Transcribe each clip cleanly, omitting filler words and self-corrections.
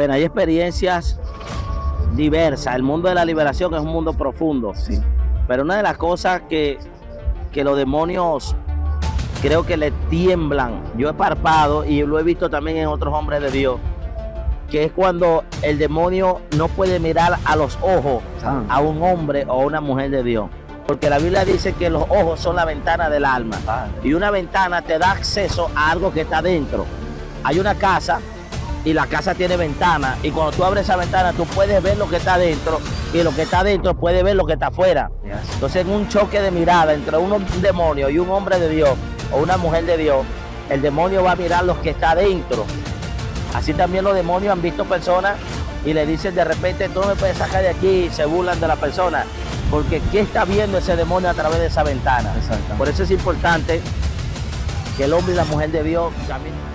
Bueno, hay experiencias diversas. El mundo de la liberación es un mundo profundo. Sí. Pero una de las cosas que los demonios creo que le tiemblan, yo he palpado y lo he visto también en otros hombres de Dios, que es cuando el demonio no puede mirar a los ojos a un hombre o a una mujer de Dios. Porque la Biblia dice que los ojos son la ventana del alma. Y una ventana te da acceso a algo que está dentro. Hay una casa y la casa tiene ventana. Y cuando tú abres esa ventana, tú puedes ver lo que está dentro. Y lo que está dentro puede ver lo que está afuera. Entonces, en un choque de mirada entre un demonio y un hombre de Dios o una mujer de Dios, el demonio va a mirar lo que está dentro. Así también los demonios han visto personas y le dicen de repente, tú no me puedes sacar de aquí, y se burlan de la persona. Porque ¿qué está viendo ese demonio a través de esa ventana? Por eso es importante que el hombre y la mujer de Dios caminen.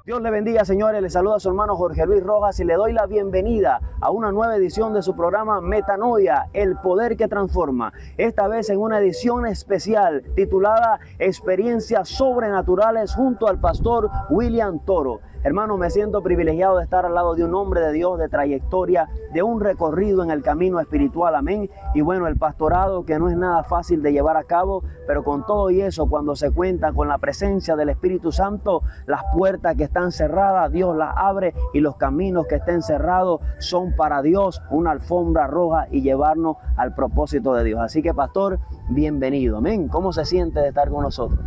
Dios le bendiga, señores. Le saluda a su hermano Jorge Luis Rojas y le doy la bienvenida a una nueva edición de su programa Metanoia, el poder que transforma. Esta vez en una edición especial titulada Experiencias Sobrenaturales junto al pastor William Toro. Hermano, me siento privilegiado de estar al lado de un hombre de Dios de trayectoria, de un recorrido en el camino espiritual, amén. Y bueno, el pastorado que no es nada fácil de llevar a cabo, pero con todo y eso, cuando se cuenta con la presencia del Espíritu Santo, las puertas que están cerradas, Dios las abre y los caminos que estén cerrados son para Dios una alfombra roja y llevarnos al propósito de Dios. Así que, pastor, bienvenido, amén. ¿Cómo se siente de estar con nosotros?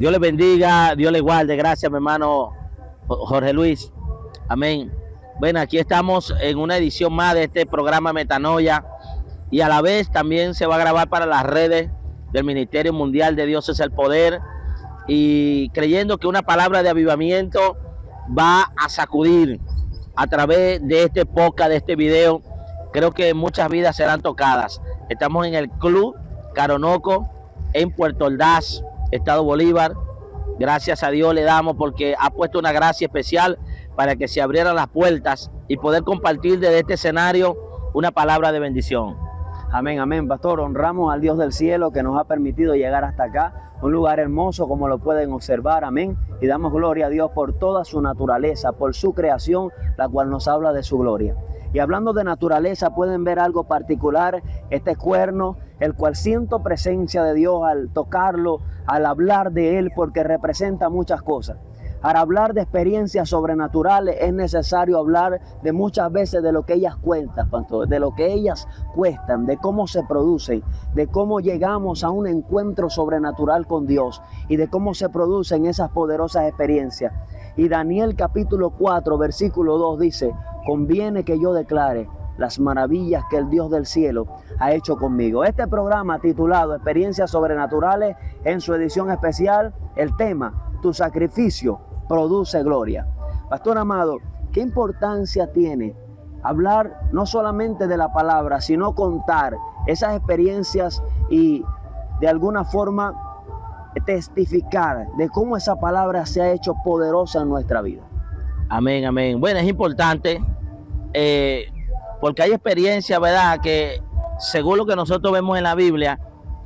Dios le bendiga, Dios le guarde. Gracias, mi hermano Jorge Luis, amén. Bueno, aquí estamos en una edición más de este programa Metanoia y a la vez también se va a grabar para las redes del Ministerio Mundial de Dios es el Poder, y creyendo que una palabra de avivamiento va a sacudir a través de este podcast, de este video. Creo que muchas vidas serán tocadas. Estamos en el Club Caronoco en Puerto Ordaz, Estado Bolívar. Gracias a Dios le damos porque ha puesto una gracia especial para que se abrieran las puertas y poder compartir desde este escenario una palabra de bendición. Amén, amén, pastor. Honramos al Dios del cielo que nos ha permitido llegar hasta acá, un lugar hermoso como lo pueden observar, amén. Y damos gloria a Dios por toda su naturaleza, por su creación, la cual nos habla de su gloria. Y hablando de naturaleza, pueden ver algo particular, este cuerno, el cual siento presencia de Dios al tocarlo, al hablar de él, porque representa muchas cosas. Al hablar de experiencias sobrenaturales es necesario hablar de muchas veces de lo que ellas cuentan, pastor, de lo que ellas cuestan, de cómo se producen, de cómo llegamos a un encuentro sobrenatural con Dios y de cómo se producen esas poderosas experiencias. Y Daniel capítulo 4 versículo 2 dice, conviene que yo declare las maravillas que el Dios del cielo ha hecho conmigo. Este programa titulado Experiencias Sobrenaturales, en su edición especial, el tema, tu sacrificio produce gloria. Pastor amado, ¿qué importancia tiene hablar no solamente de la palabra, sino contar esas experiencias y de alguna forma testificar de cómo esa palabra se ha hecho poderosa en nuestra vida? Amén, amén. Bueno, es importante porque hay experiencias, ¿verdad? Que según lo que nosotros vemos en la Biblia,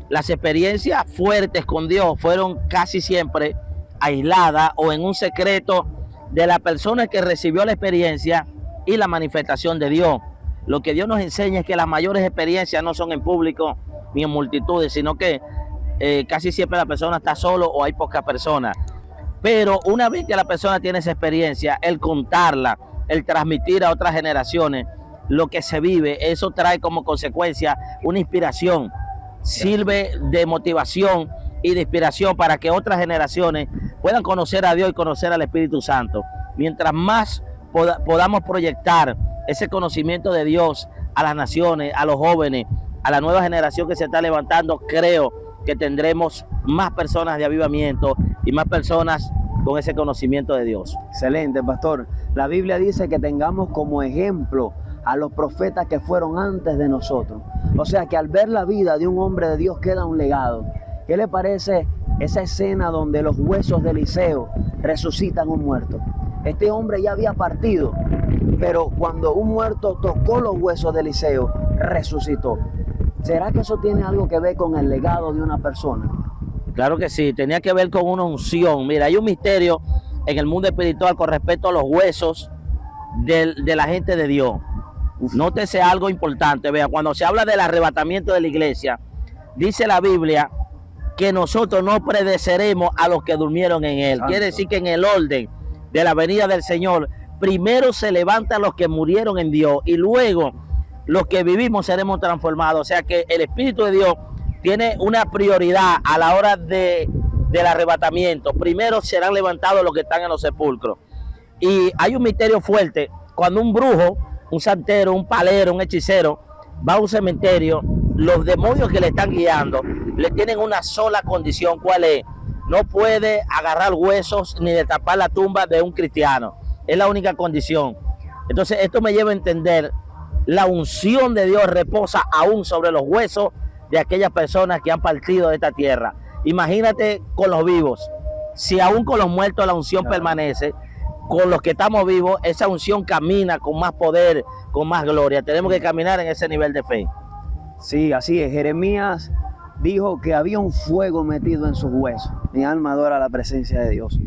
las experiencias fuertes con Dios fueron casi siempre aisladas o en un secreto de la persona que recibió la experiencia y la manifestación de Dios. Lo que Dios nos enseña es que las mayores experiencias no son en público ni en multitudes, sino que casi siempre la persona está solo o hay pocas personas. Pero una vez que la persona tiene esa experiencia, el contarla, el transmitir a otras generaciones lo que se vive, eso trae como consecuencia una inspiración. Sirve de motivación y de inspiración para que otras generaciones puedan conocer a Dios y conocer al Espíritu Santo. Mientras más podamos proyectar ese conocimiento de Dios a las naciones, a los jóvenes, a la nueva generación que se está levantando, creo que tendremos más personas de avivamiento y más personas con ese conocimiento de Dios. Excelente, pastor. La Biblia dice que tengamos como ejemplo a los profetas que fueron antes de nosotros. O sea que al ver la vida de un hombre de Dios queda un legado. ¿Qué le parece esa escena donde los huesos de Eliseo resucitan un muerto? Este hombre ya había partido, pero cuando un muerto tocó los huesos de Eliseo, resucitó. ¿Será que eso tiene algo que ver con el legado de una persona? Claro que sí, tenía que ver con una unción. Mira, hay un misterio en el mundo espiritual con respecto a los huesos de la gente de Dios. Nótese algo importante, vea, cuando se habla del arrebatamiento de la iglesia, dice la Biblia que nosotros no predeceremos a los que durmieron en él. Santo. Quiere decir que en el orden de la venida del Señor, primero se levantan los que murieron en Dios y luego los que vivimos seremos transformados. O sea que el Espíritu de Dios tiene una prioridad a la hora del arrebatamiento. Primero serán levantados los que están en los sepulcros. Y hay un misterio fuerte. Cuando un brujo, un santero, un palero, un hechicero va a un cementerio, los demonios que le están guiando le tienen una sola condición. ¿Cuál es? No puede agarrar huesos ni destapar la tumba de un cristiano. Es la única condición. Entonces esto me lleva a entender, la unción de Dios reposa aún sobre los huesos de aquellas personas que han partido de esta tierra. Imagínate con los vivos. Si aún con los muertos la unción permanece, con los que estamos vivos, esa unción camina con más poder, con más gloria. Tenemos que caminar en ese nivel de fe. Sí, así es. Jeremías dijo que había un fuego metido en sus huesos. Mi alma adora la presencia de Dios.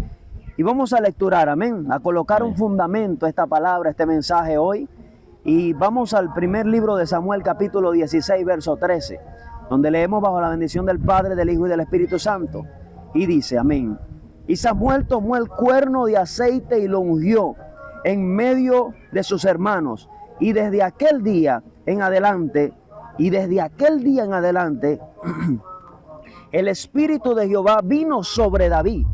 Y vamos a lecturar, amén, a colocar un fundamento a esta palabra, este mensaje hoy. Y vamos al primer libro de Samuel, capítulo 16, verso 13, donde leemos bajo la bendición del Padre, del Hijo y del Espíritu Santo. Y dice, amén. Y Samuel tomó el cuerno de aceite y lo ungió en medio de sus hermanos. Y desde aquel día en adelante, el Espíritu de Jehová vino sobre David.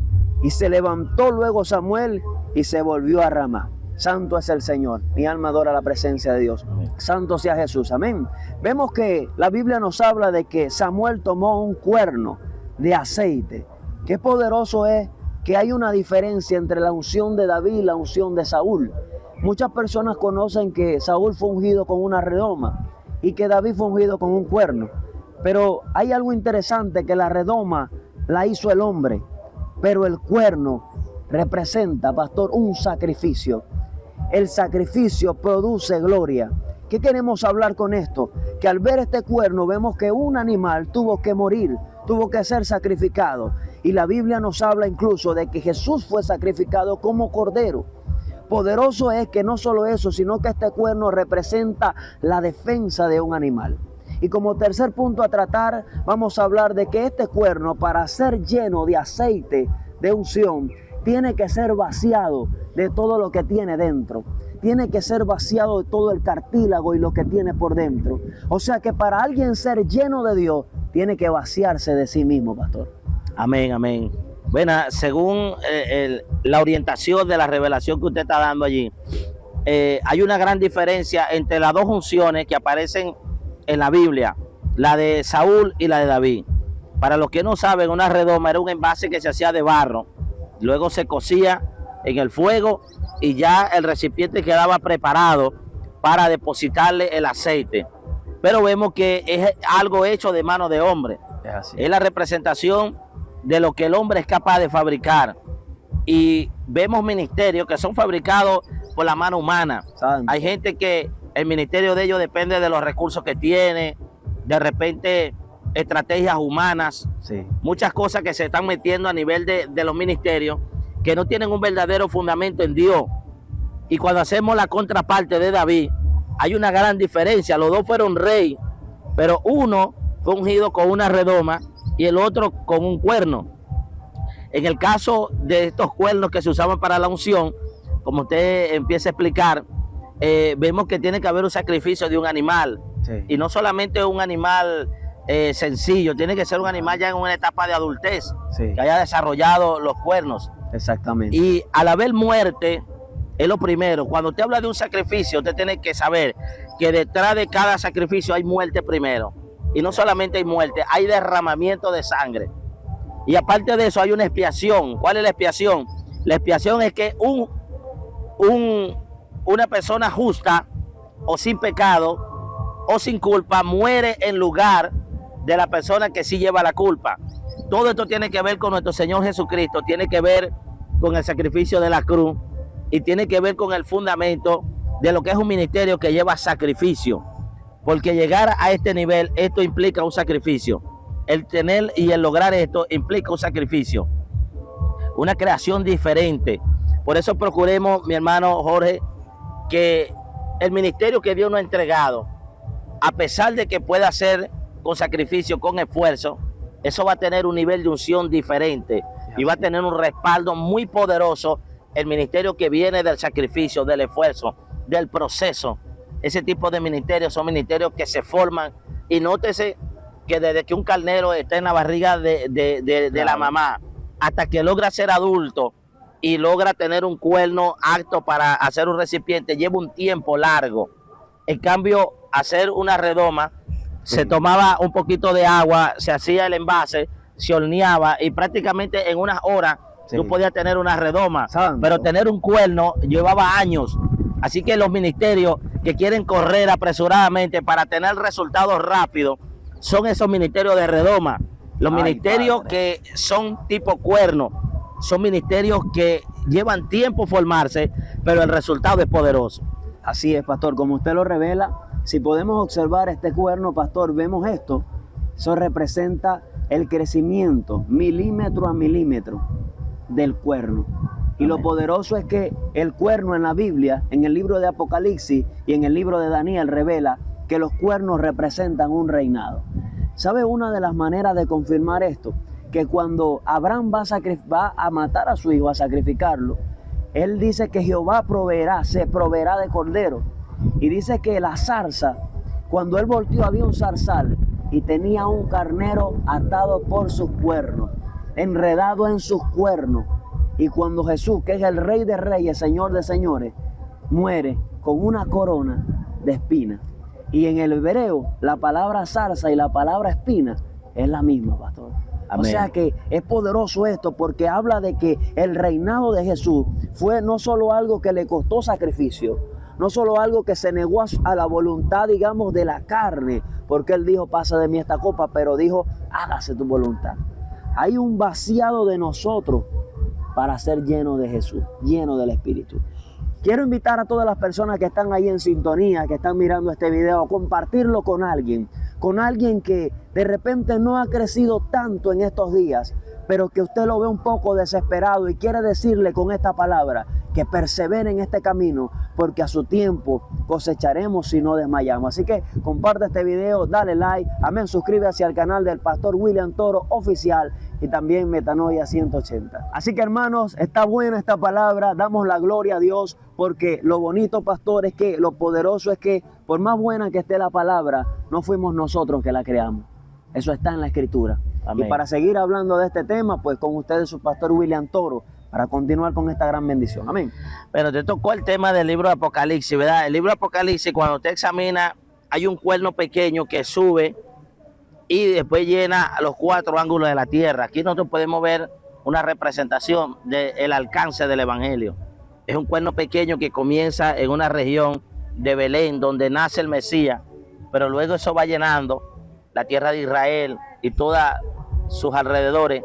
Y se levantó luego Samuel y se volvió a Ramá. Santo es el Señor. Mi alma adora la presencia de Dios. Amén. Santo sea Jesús. Amén. Vemos que la Biblia nos habla de que Samuel tomó un cuerno de aceite. Qué poderoso es que hay una diferencia entre la unción de David y la unción de Saúl. Muchas personas conocen que Saúl fue ungido con una redoma y que David fue ungido con un cuerno. Pero hay algo interesante, que la redoma la hizo el hombre, pero el cuerno representa, pastor, un sacrificio. El sacrificio produce gloria. ¿Qué queremos hablar con esto? Que al ver este cuerno vemos que un animal tuvo que morir, tuvo que ser sacrificado. Y la Biblia nos habla incluso de que Jesús fue sacrificado como cordero. Poderoso es que no solo eso, sino que este cuerno representa la defensa de un animal. Y como tercer punto a tratar, vamos a hablar de que este cuerno, para ser lleno de aceite de unción, tiene que ser vaciado de todo lo que tiene dentro. Tiene que ser vaciado de todo el cartílago y lo que tiene por dentro. O sea que para alguien ser lleno de Dios, tiene que vaciarse de sí mismo, pastor. Amén, amén. Bueno, según la orientación de la revelación que usted está dando allí, hay una gran diferencia entre las dos unciones que aparecen en la Biblia, la de Saúl y la de David. Para los que no saben, una redoma era un envase que se hacía de barro, luego se cocía en el fuego y ya el recipiente quedaba preparado para depositarle el aceite. Pero vemos que es algo hecho de mano de hombre. Es la representación de lo que el hombre es capaz de fabricar. Y vemos ministerios que son fabricados por la mano humana. Santo. Hay gente que el ministerio de ellos depende de los recursos que tiene, de repente estrategias humanas, sí, muchas cosas que se están metiendo a nivel de los ministerios que no tienen un verdadero fundamento en Dios. Y cuando hacemos la contraparte de David, hay una gran diferencia. Los dos fueron rey, pero uno fue ungido con una redoma y el otro con un cuerno. En el caso de estos cuernos que se usaban para la unción, como usted empieza a explicar, vemos que tiene que haber un sacrificio de un animal. Sí. Y no solamente un animal sencillo, tiene que ser un animal ya en una etapa de adultez, sí, que haya desarrollado los cuernos. Exactamente. Y al haber muerte, es lo primero. Cuando usted habla de un sacrificio, usted tiene que saber que detrás de cada sacrificio hay muerte primero. Y no solamente hay muerte, hay derramamiento de sangre. Y aparte de eso hay una expiación. ¿Cuál es la expiación? La expiación es que una persona justa o sin pecado o sin culpa muere en lugar de la persona que sí lleva la culpa. Todo esto tiene que ver con nuestro Señor Jesucristo, tiene que ver con el sacrificio de la cruz y tiene que ver con el fundamento de lo que es un ministerio que lleva sacrificio. Porque llegar a este nivel, esto implica un sacrificio. el tener y el lograr esto implica un sacrificio, una creación diferente. Por eso procuremos, mi hermano Jorge, que el ministerio que Dios nos ha entregado, a pesar de que pueda ser con sacrificio, con esfuerzo, eso va a tener un nivel de unción diferente y va a tener un respaldo muy poderoso. El ministerio que viene del sacrificio, del esfuerzo, del proceso, ese tipo de ministerios son ministerios que se forman. Y nótese que desde que un carnero está en la barriga de la mamá hasta que logra ser adulto y logra tener un cuerno apto para hacer un recipiente, lleva un tiempo largo. En cambio, hacer una redoma, se tomaba un poquito de agua, se hacía el envase, se horneaba y prácticamente en unas horas tú podías tener una redoma. Pero tener un cuerno llevaba años. Así que los ministerios que quieren correr apresuradamente para tener resultados rápidos son esos ministerios de redoma. Los ministerios que son tipo cuerno son ministerios que llevan tiempo formarse, pero el resultado es poderoso. Así es, pastor, como usted lo revela, si podemos observar este cuerno, pastor, vemos esto. Eso representa el crecimiento milímetro a milímetro del cuerno. Y lo poderoso es que el cuerno en la Biblia, en el libro de Apocalipsis y en el libro de Daniel, revela que los cuernos representan un reinado. ¿Sabe una de las maneras de confirmar esto? Que cuando Abraham va a matar a su hijo, a sacrificarlo, él dice que Jehová se proveerá de cordero. Y dice que la zarza, cuando él volteó había un zarzal y tenía un carnero atado por sus cuernos, enredado en sus cuernos. Y cuando Jesús, que es el Rey de Reyes, Señor de Señores, muere con una corona de espinas. Y en el hebreo, la palabra zarza y la palabra espina es la misma, pastor. Amén. O sea que es poderoso esto porque habla de que el reinado de Jesús fue no solo algo que le costó sacrificio, no solo algo que se negó a la voluntad, digamos, de la carne, porque él dijo, pasa de mí esta copa, pero dijo, hágase tu voluntad. Hay un vaciado de nosotros para ser lleno de Jesús, lleno del Espíritu. Quiero invitar a todas las personas que están ahí en sintonía, que están mirando este video, a compartirlo con alguien que de repente no ha crecido tanto en estos días, pero que usted lo ve un poco desesperado y quiere decirle con esta palabra que persevere en este camino, porque a su tiempo cosecharemos si no desmayamos. Así que comparte este video, dale like, amén, suscríbase al canal del Pastor William Toro Oficial y también Metanoia 180. Así que hermanos, está buena esta palabra, damos la gloria a Dios, porque lo bonito, pastor, es que lo poderoso es que por más buena que esté la palabra, no fuimos nosotros que la creamos. Eso está en la Escritura. Amén. Y para seguir hablando de este tema, pues con ustedes su pastor William Toro, para continuar con esta gran bendición. Amén. Pero te tocó el tema del libro de Apocalipsis, ¿verdad? El libro de Apocalipsis, cuando usted examina, hay un cuerno pequeño que sube y después llena los 4 ángulos de la tierra. Aquí nosotros podemos ver una representación del alcance del evangelio. Es un cuerno pequeño que comienza en una región de Belén, donde nace el Mesías, pero luego eso va llenando la tierra de Israel y todos sus alrededores.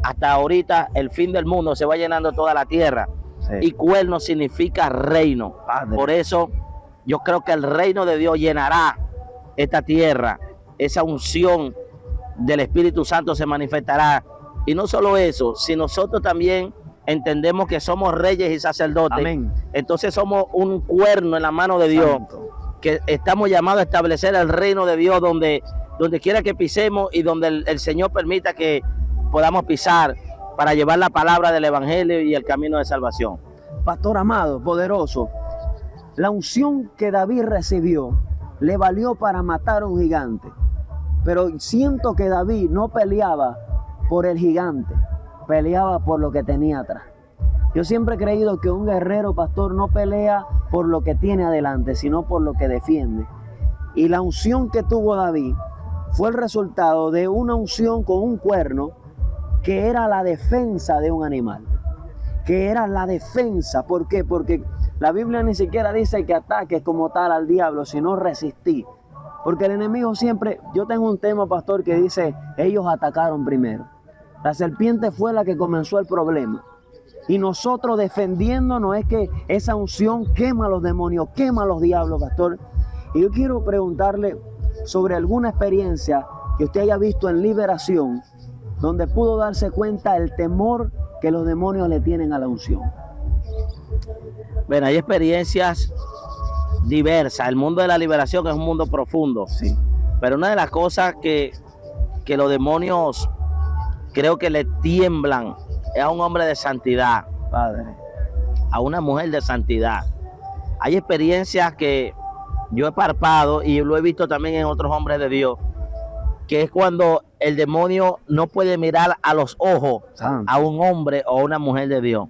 Hasta ahorita el fin del mundo se va llenando toda la tierra. Sí. Y cuerno significa reino. Padre. Por eso yo creo que el reino de Dios llenará esta tierra. Esa unción del Espíritu Santo se manifestará. Y no solo eso, si nosotros también entendemos que somos reyes y sacerdotes, amén, entonces somos un cuerno en la mano de Dios. Santo. Que estamos llamados a establecer el reino de Dios donde quiera que pisemos y donde el Señor permita que podamos pisar para llevar la palabra del evangelio y el camino de salvación. Pastor amado, poderoso, la unción que David recibió le valió para matar a un gigante, pero siento que David no peleaba por el gigante, peleaba por lo que tenía atrás. Yo siempre he creído que un guerrero, pastor, no pelea por lo que tiene adelante, sino por lo que defiende. Y la unción que tuvo David fue el resultado de una unción con un cuerno que era la defensa de un animal, que era la defensa. ¿Por qué? Porque la Biblia ni siquiera dice que ataques como tal al diablo, sino resistir. Porque el enemigo siempre, yo tengo un tema, pastor, que dice, ellos atacaron primero. La serpiente fue la que comenzó el problema. Y nosotros defendiéndonos es que esa unción quema a los demonios, quema a los diablos, pastor. Y yo quiero preguntarle sobre alguna experiencia que usted haya visto en liberación, donde pudo darse cuenta el temor que los demonios le tienen a la unción? Bueno, hay experiencias diversas. El mundo de la liberación es un mundo profundo. Sí. Pero una de las cosas que los demonios creo que le tiemblan es a un hombre de santidad, Padre. a una mujer de santidad. Hay experiencias que yo he palpado y lo he visto también en otros hombres de Dios, que es cuando el demonio no puede mirar a los ojos Santo. a un hombre o a una mujer de Dios.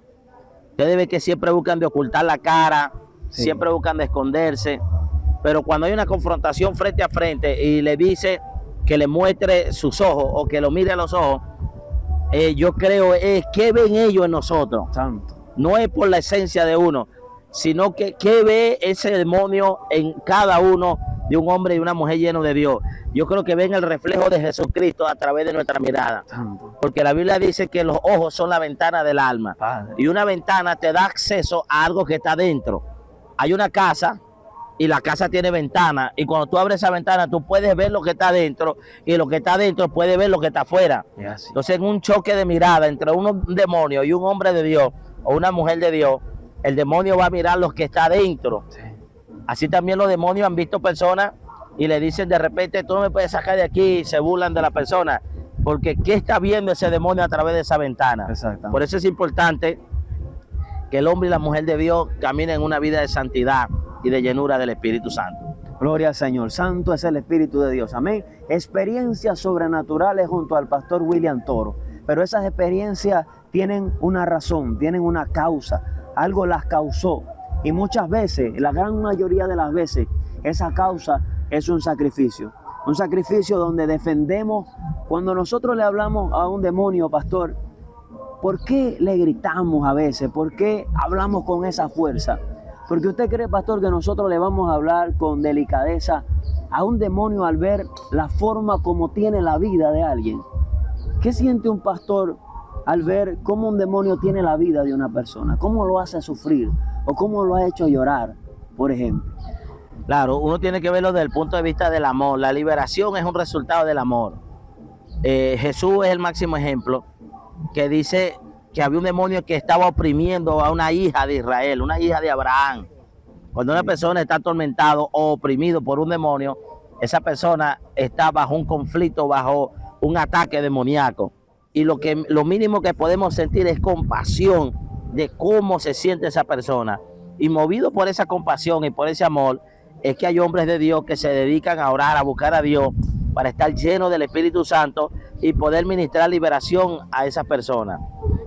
Ustedes ven que siempre buscan de ocultar la cara, Sí. siempre buscan de esconderse, pero cuando hay una confrontación frente a frente y le dice que le muestre sus ojos o que lo mire a los ojos, yo creo es que ven ellos en nosotros. Santo. No es por la esencia de uno, sino que ve ese demonio en cada uno de un hombre y una mujer lleno de Dios. Yo creo que ven el reflejo de Jesucristo a través de nuestra mirada. Santo. Porque la Biblia dice que los ojos son la ventana del alma. Padre. Y una ventana te da acceso a algo que está dentro. Hay una casa y la casa tiene ventana. Y cuando tú abres esa ventana, tú puedes ver lo que está dentro. Y lo que está dentro puede ver lo que está afuera. Es así. Entonces, en un choque de mirada entre un demonio y un hombre de Dios o una mujer de Dios, el demonio va a mirar lo que está dentro. Sí. Así también los demonios han visto personas y le dicen de repente, tú no me puedes sacar de aquí, y se burlan de la persona. Porque ¿qué está viendo ese demonio a través de esa ventana? Exactamente. Por eso es importante que el hombre y la mujer de Dios caminen una vida de santidad y de llenura del Espíritu Santo. Gloria al Señor. Santo es el Espíritu de Dios. Amén. Experiencias sobrenaturales junto al pastor William Toro. Pero esas experiencias tienen una razón, tienen una causa. Algo las causó. Y muchas veces, la gran mayoría de las veces, esa causa es un sacrificio. Un sacrificio donde defendemos. Cuando nosotros le hablamos a un demonio, pastor, ¿por qué le gritamos a veces? ¿Por qué hablamos con esa fuerza? Porque usted cree, pastor, que nosotros le vamos a hablar con delicadeza a un demonio al ver la forma como tiene la vida de alguien. ¿Qué siente un pastor al ver cómo un demonio tiene la vida de una persona? ¿Cómo lo hace sufrir? ¿O cómo lo ha hecho llorar, por ejemplo? Claro, uno tiene que verlo desde el punto de vista del amor. La liberación es un resultado del amor. Jesús es el máximo ejemplo, que dice que había un demonio que estaba oprimiendo a una hija de Israel, una hija de Abraham. Cuando una persona está atormentado o oprimido por un demonio, esa persona está bajo un conflicto, bajo un ataque demoníaco. Y lo mínimo que podemos sentir es compasión de cómo se siente esa persona. Y movido por esa compasión y por ese amor, es que hay hombres de Dios que se dedican a orar, a buscar a Dios, para estar llenos del Espíritu Santo y poder ministrar liberación a esas personas.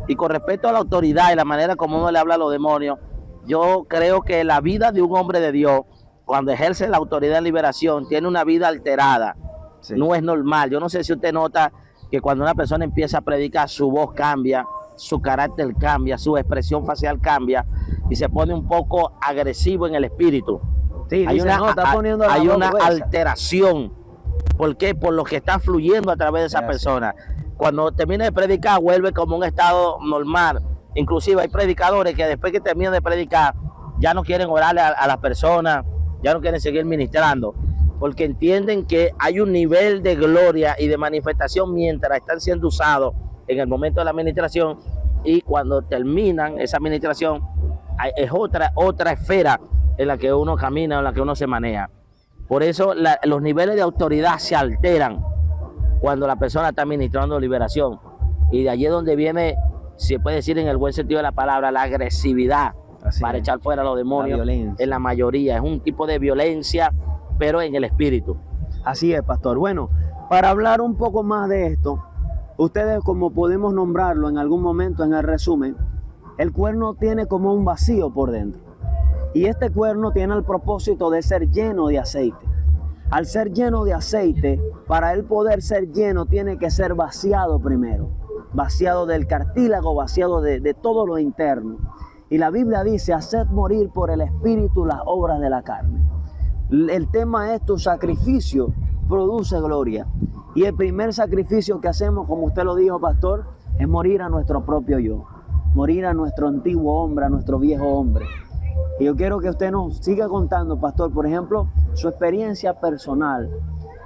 Y con respecto a la autoridad y la manera como uno le habla a los demonios, yo creo que la vida de un hombre de Dios, cuando ejerce la autoridad en liberación, tiene una vida alterada. Sí. No es normal. Yo no sé si usted nota que cuando una persona empieza a predicar, su voz cambia, su carácter cambia, su expresión facial cambia y se pone un poco agresivo en el espíritu. Sí, Hay dice, una, no, está poniendo la hay voz una gruesa. alteración. ¿Por qué? Por lo que está fluyendo a través de esa Gracias. persona. Cuando termina de predicar, vuelve como un estado normal. Inclusive hay predicadores que después que terminan de predicar, ya no quieren orarle a las personas, ya no quieren seguir ministrando, porque entienden que hay un nivel de gloria y de manifestación mientras están siendo usados en el momento de la administración, y cuando terminan esa administración, es otra esfera en la que uno camina, en la que uno se maneja. Por eso los niveles de autoridad se alteran cuando la persona está ministrando liberación. Y de allí es donde viene, se puede decir en el buen sentido de la palabra, la agresividad. Así para es. echar fuera a los demonios. La violencia. En la mayoría. Es un tipo de violencia, pero en el espíritu. Así es, pastor. Bueno, para hablar un poco más de esto, ustedes, como podemos nombrarlo en algún momento en el resumen, el cuerno tiene como un vacío por dentro. Y este cuerno tiene el propósito de ser lleno de aceite. Al ser lleno de aceite, para él poder ser lleno, tiene que ser vaciado primero. Vaciado del cartílago, vaciado de todo lo interno. Y la Biblia dice, haced morir por el espíritu las obras de la carne. El tema es, tu sacrificio produce gloria. Y el primer sacrificio que hacemos, como usted lo dijo, pastor, es morir a nuestro propio yo. Morir a nuestro antiguo hombre, a nuestro viejo hombre. Y yo quiero que usted nos siga contando, pastor, por ejemplo, su experiencia personal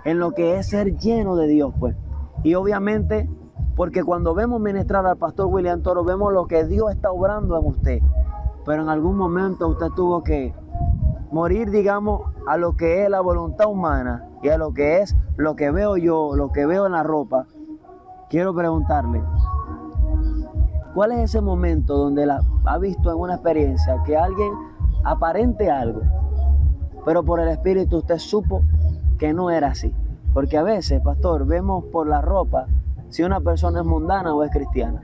en lo que es ser lleno de Dios, pues. Y obviamente, porque cuando vemos ministrar al pastor William Toro, vemos lo que Dios está obrando en usted. Pero en algún momento usted tuvo que morir, digamos, a lo que es la voluntad humana y a lo que es lo que veo yo, lo que veo en la ropa. Quiero preguntarle, ¿cuál es ese momento donde ha visto en una experiencia que alguien aparente algo, pero por el Espíritu usted supo que no era así? Porque a veces, pastor, vemos por la ropa si una persona es mundana o es cristiana.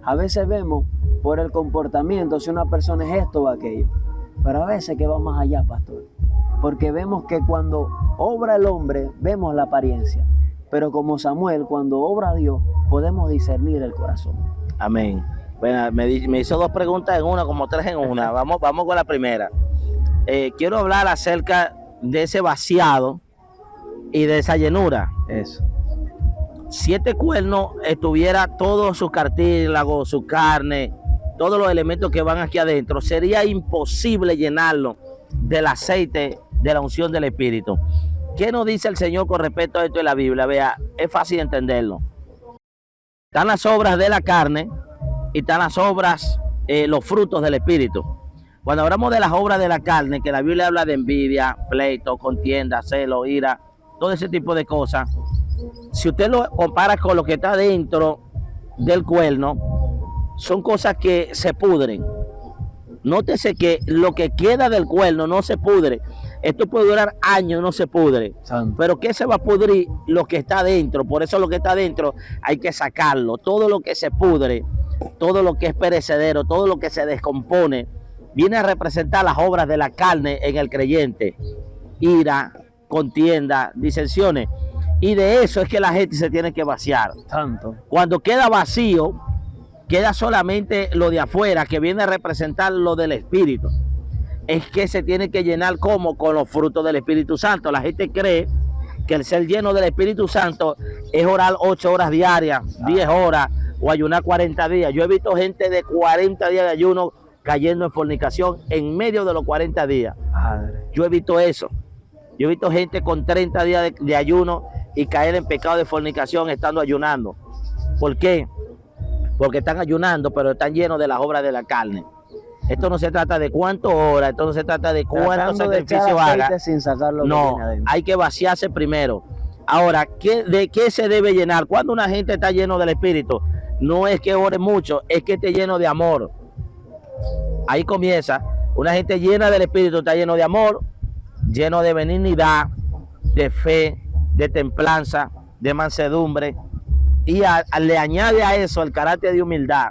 A veces vemos por el comportamiento si una persona es esto o aquello. Pero a veces que va más allá, pastor. Porque vemos que cuando obra el hombre, vemos la apariencia. Pero como Samuel, cuando obra Dios, podemos discernir el corazón. Amén. Bueno, me hizo dos preguntas en una, como tres en una. Vamos con la primera. Quiero hablar acerca de ese vaciado y de esa llenura. Eso. Si este cuerno estuviera todo su cartílago, su carne, todos los elementos que van aquí adentro, sería imposible llenarlo del aceite de la unción del Espíritu. ¿Qué nos dice el Señor con respecto a esto en la Biblia? Vea, es fácil entenderlo. Están las obras de la carne y están las obras, los frutos del Espíritu. Cuando hablamos de las obras de la carne, que la Biblia habla de envidia, pleito, contienda, celo, ira, todo ese tipo de cosas, si usted lo compara con lo que está dentro del cuerno, son cosas que se pudren. Nótese que lo que queda del cuerno no se pudre. Esto puede durar años, no se pudre. Santo. Pero ¿qué se va a pudrir? Lo que está dentro. Por eso lo que está dentro hay que sacarlo. Todo lo que se pudre, todo lo que es perecedero, todo lo que se descompone, viene a representar las obras de la carne en el creyente. Ira, contienda, disensiones. Y de eso es que la gente se tiene que vaciar. Santo. Cuando queda vacío, queda solamente lo de afuera, que viene a representar lo del Espíritu. Es que se tiene que llenar como con los frutos del Espíritu Santo. La gente cree que el ser lleno del Espíritu Santo es orar 8 horas diarias, 10 horas o ayunar 40 días. Yo he visto gente de 40 días de ayuno cayendo en fornicación en medio de los 40 días. Padre. Yo he visto eso. Yo he visto gente con 30 días de ayuno y caer en pecado de fornicación estando ayunando. ¿Por qué? Porque están ayunando, pero están llenos de las obras de la carne. Esto no se trata de cuántas horas, esto no se trata de cuánto sacrificio haga. Sin sacarlo no, hay que vaciarse primero. Ahora, ¿de qué se debe llenar? Cuando una gente está lleno del Espíritu, no es que ore mucho, es que esté lleno de amor. Ahí comienza. Una gente llena del Espíritu está lleno de amor, lleno de benignidad, de fe, de templanza, de mansedumbre. Y le añade a eso el carácter de humildad.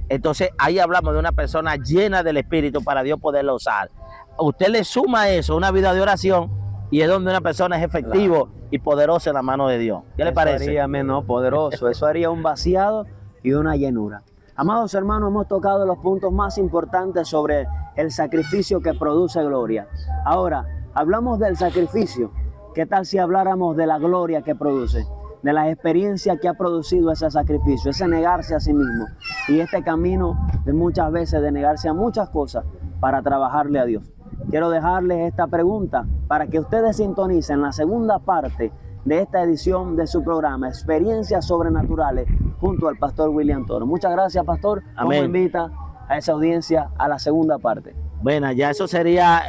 Entonces ahí hablamos de una persona llena del Espíritu para Dios poderla usar. Usted le suma eso, una vida de oración, y es donde una persona es efectivo y poderosa en la mano de Dios. ¿Qué le parece? Haría menos poderoso, eso haría un vaciado y una llenura. Amados hermanos, hemos tocado los puntos más importantes sobre el sacrificio que produce gloria. Ahora, hablamos del sacrificio. ¿Qué tal si habláramos de la gloria que produce? De las experiencias que ha producido ese sacrificio, ese negarse a sí mismo y este camino de muchas veces de negarse a muchas cosas para trabajarle a Dios. Quiero dejarles esta pregunta para que ustedes sintonicen la segunda parte de esta edición de su programa Experiencias Sobrenaturales junto al pastor William Toro. Muchas gracias, pastor. ¿Cómo invita a esa audiencia a la segunda parte? Bueno, ya eso sería,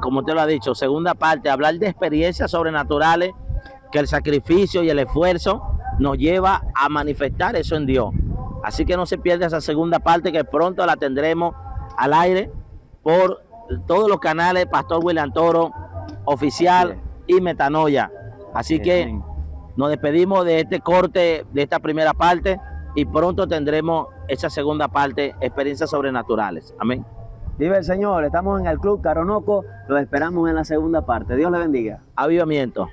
como usted lo ha dicho, segunda parte, hablar de experiencias sobrenaturales, que el sacrificio y el esfuerzo nos lleva a manifestar eso en Dios. Así que no se pierda esa segunda parte, que pronto la tendremos al aire por todos los canales Pastor William Toro Oficial y Metanoia. Así que nos despedimos de este corte, de esta primera parte, y pronto tendremos esa segunda parte, experiencias sobrenaturales. Amén. Vive el Señor, estamos en el Club Caronoco, los esperamos en la segunda parte. Dios le bendiga. Avivamiento.